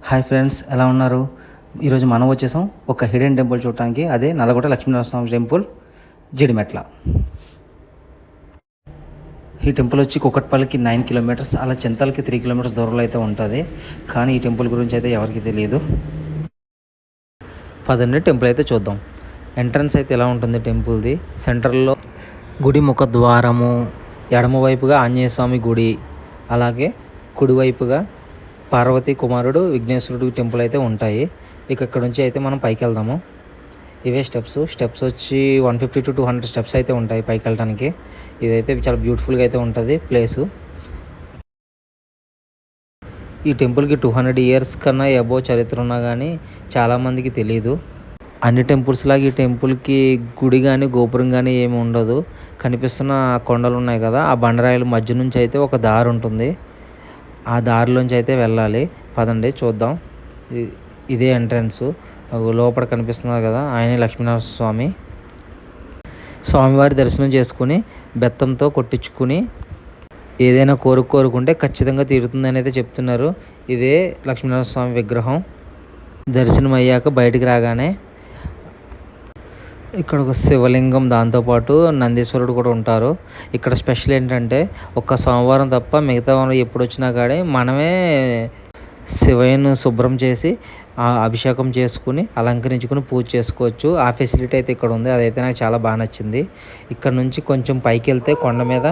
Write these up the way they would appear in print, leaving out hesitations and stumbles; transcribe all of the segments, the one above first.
Hi friends, ఎలా ఉన్నారు? ఈరోజు మనం వచ్చేసాం ఒక హిడెన్ టెంపుల్ చూడటానికి. అదే నల్లగొండ లక్ష్మీనరసింహస్వామి టెంపుల్, జిడిమెట్ల. ఈ టెంపుల్ వచ్చి కుకట్పల్లికి 9 కిలోమీటర్స్, అలా చింతలకి 3 కిలోమీటర్స్ దూరంలో అయితే ఉంటుంది. కానీ ఈ టెంపుల్ గురించి అయితే ఎవరికి తెలియదు. పదండి టెంపుల్ అయితే చూద్దాం. ఎంట్రన్స్ అయితే ఎలా ఉంటుంది టెంపుల్ది. సెంటర్లో గుడి ముఖ ద్వారము, ఎడమవైపుగా ఆంజనేయ స్వామి గుడి, అలాగే కుడివైపుగా పార్వతీ కుమారుడు విఘ్నేశ్వరుడు టెంపుల్ అయితే ఉంటాయి. ఇక్కడ నుంచి అయితే మనం పైకి వెళ్దాము. ఇవే స్టెప్స్ వచ్చి 150 to 200 స్టెప్స్ అయితే ఉంటాయి పైకి వెళ్ళడానికి. ఇదైతే చాలా బ్యూటిఫుల్గా అయితే ఉంటుంది ప్లేసు. ఈ టెంపుల్కి 200 years కన్నా అబోవ్ చరిత్ర ఉన్నా కానీ చాలామందికి తెలియదు. అన్ని టెంపుల్స్ లాగా ఈ టెంపుల్కి గుడి కానీ గోపురం కానీ ఏమి ఉండదు. కనిపిస్తున్న కొండలు ఉన్నాయి కదా, ఆ బండరాయిల మధ్య నుంచి అయితే ఒక దారి ఉంటుంది. ఆ దారిలోంచి అయితే వెళ్ళాలి. పదండి చూద్దాం. ఇదే ఎంట్రన్స్. లోపల కనిపిస్తున్నారు కదా, ఆయనే లక్ష్మీనరసింహ స్వామి. స్వామివారి దర్శనం చేసుకుని బెత్తంతో కొట్టించుకుని ఏదైనా కోరుకుంటే ఖచ్చితంగా తీరుతుందని అయితే చెప్తున్నారు. ఇదే లక్ష్మీనరసింహ స్వామి విగ్రహం. దర్శనం అయ్యాక బయటికి రాగానే ఇక్కడ ఒక శివలింగం, దాంతోపాటు నందీశ్వరుడు కూడా ఉంటారు. ఇక్కడ స్పెషల్ ఏంటంటే ఒక్క సోమవారం తప్ప మిగతా వారం ఎప్పుడు వచ్చినా కానీ మనమే శివయ్యను శుభ్రం చేసి అభిషేకం చేసుకుని అలంకరించుకుని పూజ చేసుకోవచ్చు. ఆ ఫెసిలిటీ అయితే ఇక్కడ ఉంది. అదైతే నాకు చాలా బాగా నచ్చింది. ఇక్కడ నుంచి కొంచెం పైకి వెళ్తే కొండ మీద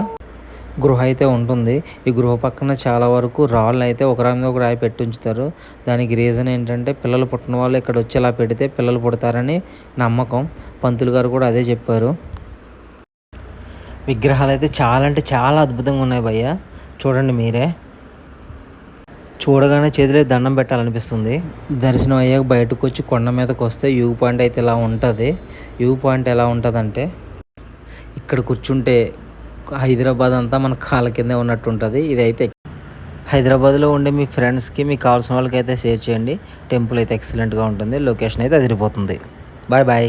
గృహ అయితే ఉంటుంది. ఈ గృహ పక్కన చాలా వరకు రాళ్ళు అయితే ఒక రాయి మీద ఒక రాయి పెట్టి ఉంచుతారు. దానికి రీజన్ ఏంటంటే పిల్లలు పుట్టిన వాళ్ళు ఇక్కడ వచ్చి ఇలా పెడితే పిల్లలు పుడతారని నమ్మకం. పంతులు గారు కూడా అదే చెప్పారు. విగ్రహాలు అయితే చాలా అంటే చాలా అద్భుతంగా ఉన్నాయి భయ్య. చూడండి మీరే. చూడగానే చేతిలో దండం పెట్టాలనిపిస్తుంది. దర్శనం అయ్యాక బయటకు వచ్చి కొండ మీదకి వస్తే వ్యూ పాయింట్ అయితే ఇలా ఉంటుంది. వ్యూ పాయింట్ ఎలా ఉంటుందంటే ఇక్కడ కూర్చుంటే హైదరాబాద్ అంతా మన కాళ్ళ కిందే ఉన్నట్టు ఉంటుంది. ఇదైతే హైదరాబాద్లో ఉండే మీ ఫ్రెండ్స్కి, మీకు కావాల్సిన వాళ్ళకి అయితే షేర్ చేయండి. టెంపుల్ అయితే ఎక్సలెంట్గా ఉంటుంది. లొకేషన్ అయితే అదిరిపోతుంది. Bye bye.